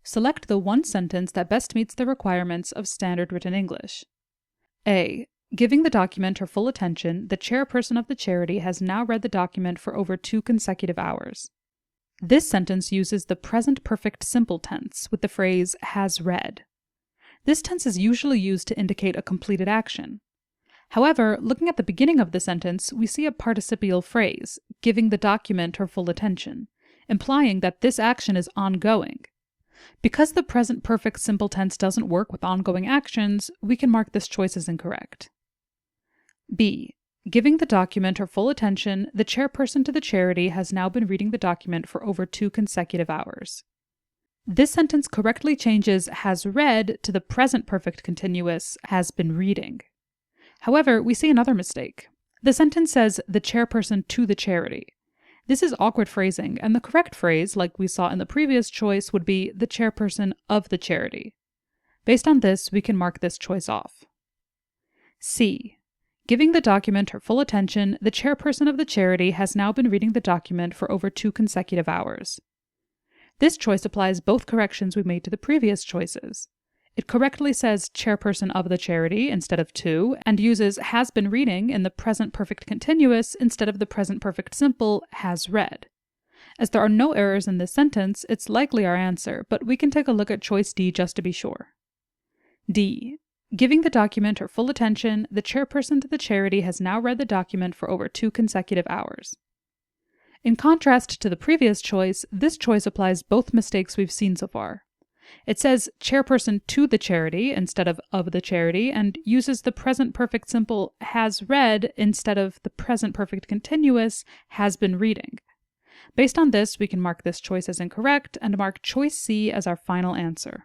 Select the one sentence that best meets the requirements of standard written English. A. Giving the document her full attention, the chairperson of the charity has now read the document for over 2 consecutive hours. This sentence uses the present perfect simple tense with the phrase has read. This tense is usually used to indicate a completed action. However, looking at the beginning of the sentence, we see a participial phrase, giving the document her full attention, implying that this action is ongoing. Because the present perfect simple tense doesn't work with ongoing actions, we can mark this choice as incorrect. B. Giving the document her full attention, the chairperson to the charity has now been reading the document for over 2 consecutive hours. This sentence correctly changes has read to the present perfect continuous has been reading. However, we see another mistake. The sentence says the chairperson to the charity. This is awkward phrasing, and the correct phrase, like we saw in the previous choice, would be the chairperson of the charity. Based on this, we can mark this choice off. C. Giving the document her full attention, the chairperson of the charity has now been reading the document for over 2 consecutive hours. This choice applies both corrections we made to the previous choices. It correctly says chairperson of the charity instead of to, and uses has been reading in the present perfect continuous instead of the present perfect simple has read. As there are no errors in this sentence, it's likely our answer, but we can take a look at choice D just to be sure. D. Giving the document her full attention, the chairperson to the charity has now read the document for over 2 consecutive hours. In contrast to the previous choice, this choice applies both mistakes we've seen so far. It says chairperson to the charity instead of the charity, and uses the present perfect simple has read instead of the present perfect continuous has been reading. Based on this, we can mark this choice as incorrect and mark choice C as our final answer.